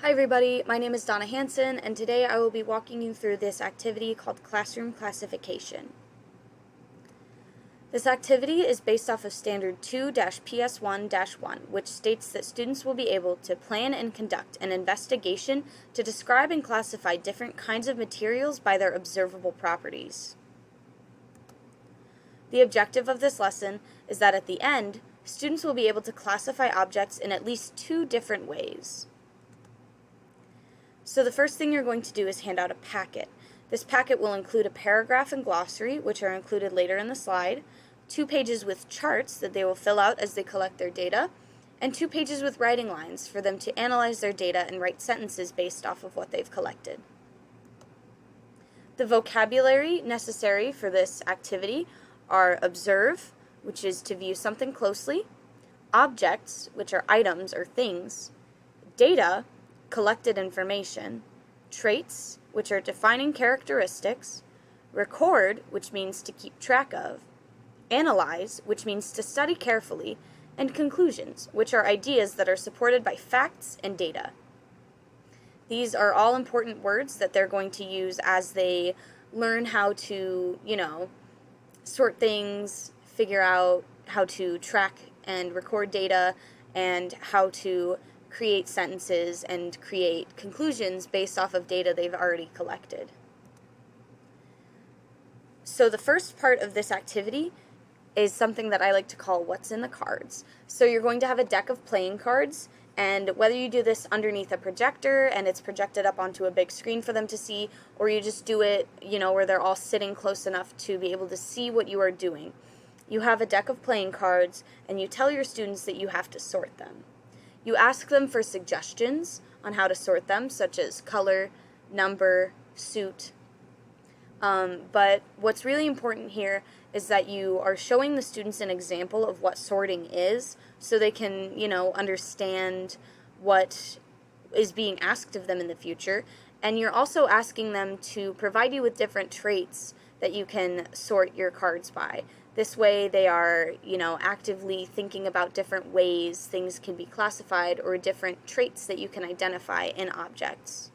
Hi everybody, my name is Donna Hansen, and today I will be walking you through this activity called Classroom Classification. This activity is based off of Standard 2-PS1-1, which states that students will be able to plan and conduct an investigation to describe and classify different kinds of materials by their observable properties. The objective of this lesson is that at the end, students will be able to classify objects in at least two different ways. So the first thing you're going to do is hand out a packet. This packet will include a paragraph and glossary, which are included later in the slide, 2 pages with charts that they will fill out as they collect their data, and 2 pages with writing lines for them to analyze their data and write sentences based off of what they've collected. The vocabulary necessary for this activity are observe, which is to view something closely, objects, which are items or things, data, collected information, traits, which are defining characteristics, record, which means to keep track of, analyze, which means to study carefully, and conclusions, which are ideas that are supported by facts and data. These are all important words that they're going to use as they learn how to, sort things, figure out how to track and record data, and how to create sentences and create conclusions based off of data they've already collected. So the first part of this activity is something that I like to call what's in the cards. So you're going to have a deck of playing cards, and whether you do this underneath a projector and it's projected up onto a big screen for them to see, or you just do it, where they're all sitting close enough to be able to see what you are doing. You have a deck of playing cards, and you tell your students that you have to sort them. You ask them for suggestions on how to sort them, such as color, number, suit. But what's really important here is that you are showing the students an example of what sorting is, so they can, understand what is being asked of them in the future. And you're also asking them to provide you with different traits that you can sort your cards by. This way they are, actively thinking about different ways things can be classified or different traits that you can identify in objects.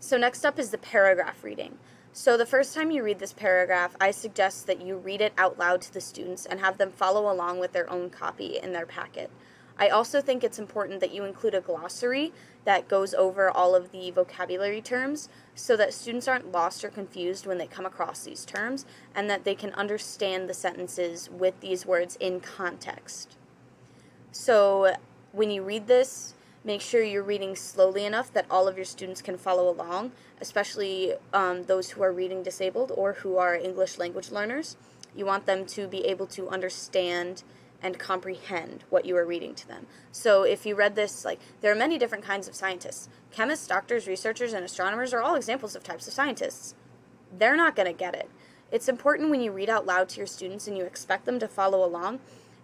So next up is the paragraph reading. So the first time you read this paragraph, I suggest that you read it out loud to the students and have them follow along with their own copy in their packet. I also think it's important that you include a glossary that goes over all of the vocabulary terms so that students aren't lost or confused when they come across these terms, and that they can understand the sentences with these words in context. So when you read this, make sure you're reading slowly enough that all of your students can follow along, especially those who are reading disabled or who are English language learners. You want them to be able to understand and comprehend what you are reading to them. So if you read this, there are many different kinds of scientists. Chemists, doctors, researchers, and astronomers are all examples of types of scientists. They're not going to get it. It's important when you read out loud to your students and you expect them to follow along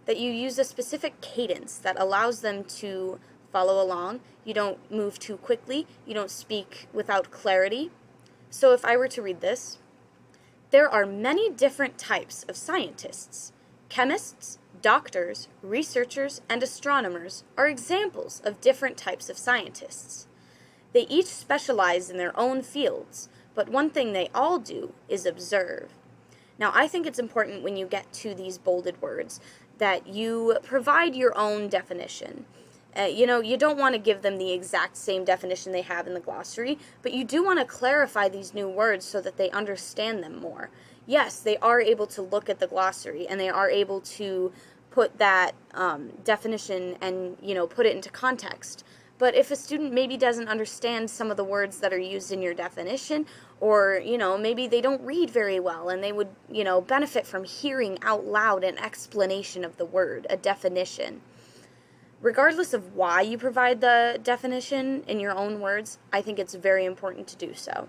that you use a specific cadence that allows them to follow along. You don't move too quickly. You don't speak without clarity. So if I were to read this, there are many different types of scientists. Chemists, doctors, researchers, and astronomers are examples of different types of scientists. They each specialize in their own fields, but one thing they all do is observe. Now, I think it's important when you get to these bolded words that you provide your own definition. You don't want to give them the exact same definition they have in the glossary, but you do want to clarify these new words so that they understand them more. Yes, they are able to look at the glossary and they are able to put that definition and, put it into context. But if a student maybe doesn't understand some of the words that are used in your definition, or, maybe they don't read very well and they would, benefit from hearing out loud an explanation of the word, a definition. Regardless of why you provide the definition in your own words, I think it's very important to do so.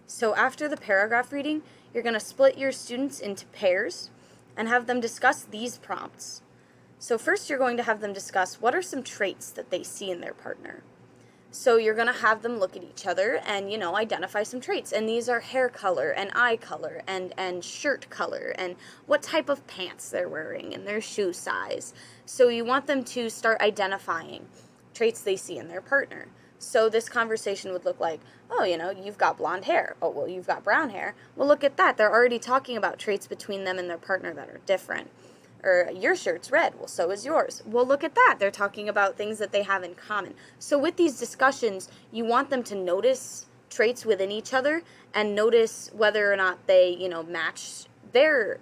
So after the paragraph reading, you're going to split your students into pairs and have them discuss these prompts. So first you're going to have them discuss what are some traits that they see in their partner. So you're going to have them look at each other and, identify some traits. And these are hair color and eye color and shirt color and what type of pants they're wearing and their shoe size. So you want them to start identifying traits they see in their partner. So this conversation would look like, oh, you've got blonde hair. Oh, well, you've got brown hair. Well, look at that. They're already talking about traits between them and their partner that are different. Or your shirt's red, well, so is yours. Well, look at that. They're talking about things that they have in common. So with these discussions, you want them to notice traits within each other and notice whether or not they, match their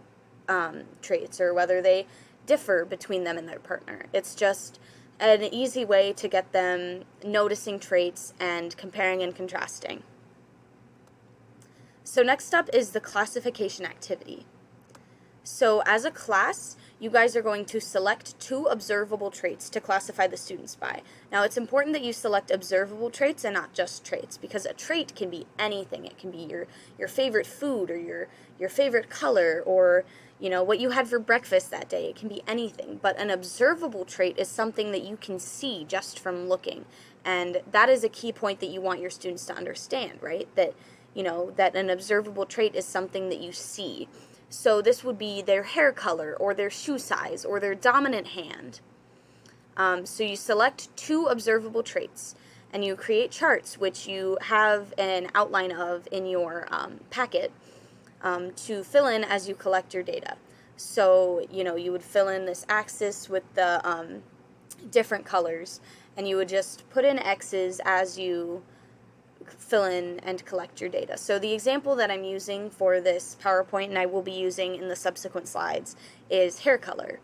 traits or whether they differ between them and their partner. It's just an easy way to get them noticing traits and comparing and contrasting. So next up is the classification activity. So as a class, you guys are going to select 2 observable traits to classify the students by. Now, it's important that you select observable traits and not just traits, because a trait can be anything. It can be your favorite food or your favorite color or, what you had for breakfast that day. It can be anything. But an observable trait is something that you can see just from looking. And that is a key point that you want your students to understand, right? That, that an observable trait is something that you see. So this would be their hair color or their shoe size or their dominant hand. So you select 2 observable traits and you create charts, which you have an outline of in your packet to fill in as you collect your data. So, you would fill in this axis with the different colors and you would just put in X's as you fill in and collect your data. So the example that I'm using for this PowerPoint, and I will be using in the subsequent slides, is hair color.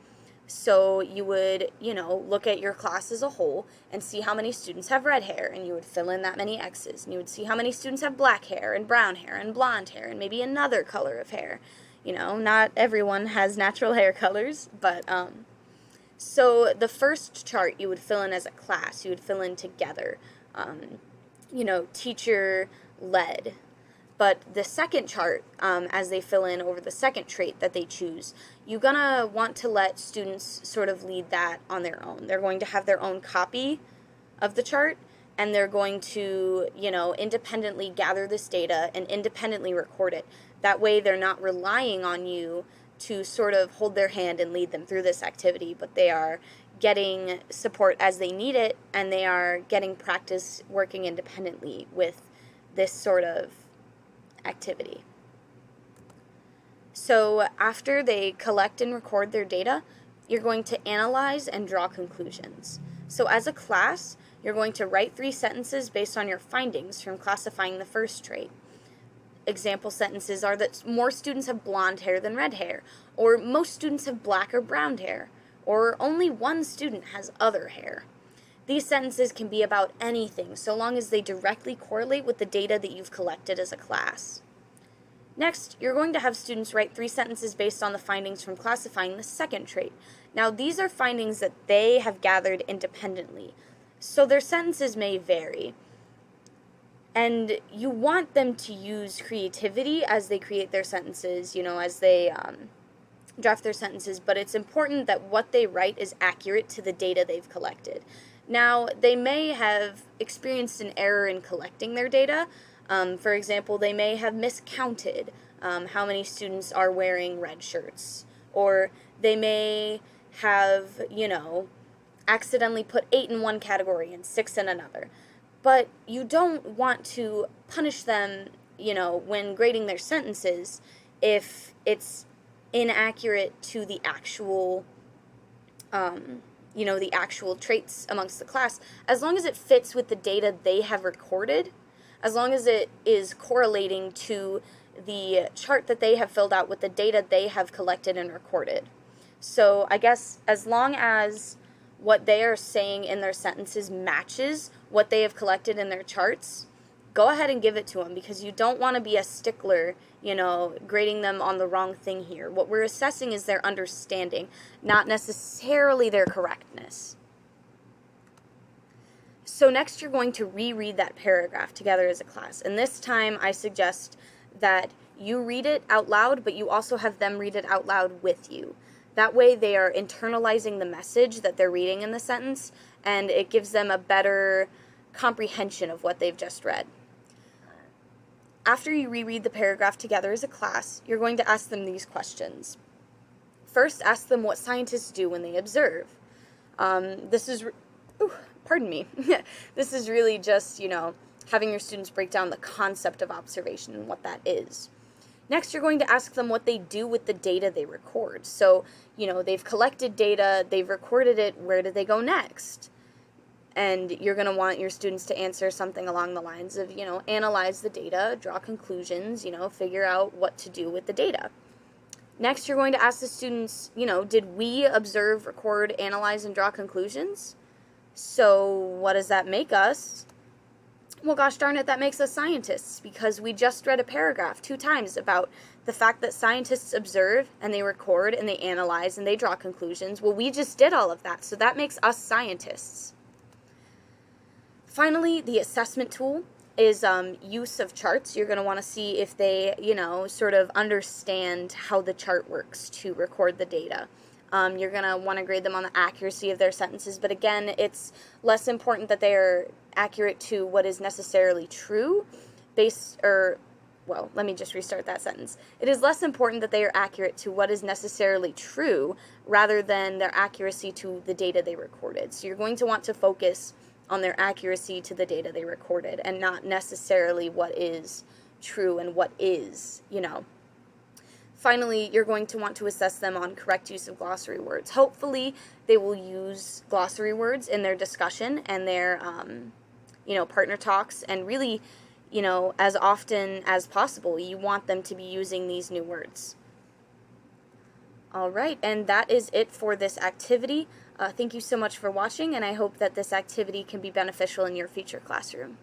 So you would, look at your class as a whole and see how many students have red hair, and you would fill in that many X's. And you would see how many students have black hair and brown hair and blonde hair and maybe another color of hair. Not everyone has natural hair colors, but so the first chart you would fill in as a class. You would fill in together. Teacher led. But the second chart, as they fill in over the second trait that they choose, you're going to want to let students sort of lead that on their own. They're going to have their own copy of the chart, and they're going to, independently gather this data and independently record it. That way they're not relying on you to sort of hold their hand and lead them through this activity, but they are getting support as they need it, and they are getting practice working independently with this sort of activity. So after they collect and record their data, you're going to analyze and draw conclusions. So as a class, you're going to write 3 sentences based on your findings from classifying the first trait. Example sentences are that more students have blonde hair than red hair, or most students have black or brown hair, or only one student has other hair. These sentences can be about anything, so long as they directly correlate with the data that you've collected as a class. Next, you're going to have students write 3 sentences based on the findings from classifying the second trait. Now, these are findings that they have gathered independently, so their sentences may vary. And you want them to use creativity as they create their sentences, as they draft their sentences, but it's important that what they write is accurate to the data they've collected. Now, they may have experienced an error in collecting their data. For example, they may have miscounted how many students are wearing red shirts, or they may have, accidentally put 8 in one category and 6 in another. But you don't want to punish them, when grading their sentences if it's inaccurate to the actual, the actual traits amongst the class, as long as it fits with the data they have recorded, as long as it is correlating to the chart that they have filled out with the data they have collected and recorded. So I guess as long as what they are saying in their sentences matches what they have collected in their charts, go ahead and give it to them, because you don't want to be a stickler, grading them on the wrong thing here. What we're assessing is their understanding, not necessarily their correctness. So next you're going to reread that paragraph together as a class. And this time I suggest that you read it out loud, but you also have them read it out loud with you. That way they are internalizing the message that they're reading in the sentence, and it gives them a better comprehension of what they've just read. After you reread the paragraph together as a class, you're going to ask them these questions. First, ask them what scientists do when they observe. This is really just, having your students break down the concept of observation and what that is. Next, you're going to ask them what they do with the data they record. So, they've collected data, they've recorded it, where do they go next? And you're going to want your students to answer something along the lines of, analyze the data, draw conclusions, figure out what to do with the data. Next, you're going to ask the students, did we observe, record, analyze, and draw conclusions? So what does that make us? Well, gosh darn it, that makes us scientists, because we just read a paragraph 2 times about the fact that scientists observe, and they record, and they analyze, and they draw conclusions. Well, we just did all of that, so that makes us scientists. Finally, the assessment tool is use of charts. You're going to want to see if they, sort of understand how the chart works to record the data. You're going to want to grade them on the accuracy of their sentences, but again, it's less important that they are accurate to what is necessarily true, let me just restart that sentence. It is less important that they are accurate to what is necessarily true rather than their accuracy to the data they recorded. So you're going to want to focus on their accuracy to the data they recorded and not necessarily what is true and what is, Finally, you're going to want to assess them on correct use of glossary words. Hopefully, they will use glossary words in their discussion and their, partner talks, and really, as often as possible, you want them to be using these new words. All right, and that is it for this activity. Thank you so much for watching, and I hope that this activity can be beneficial in your future classroom.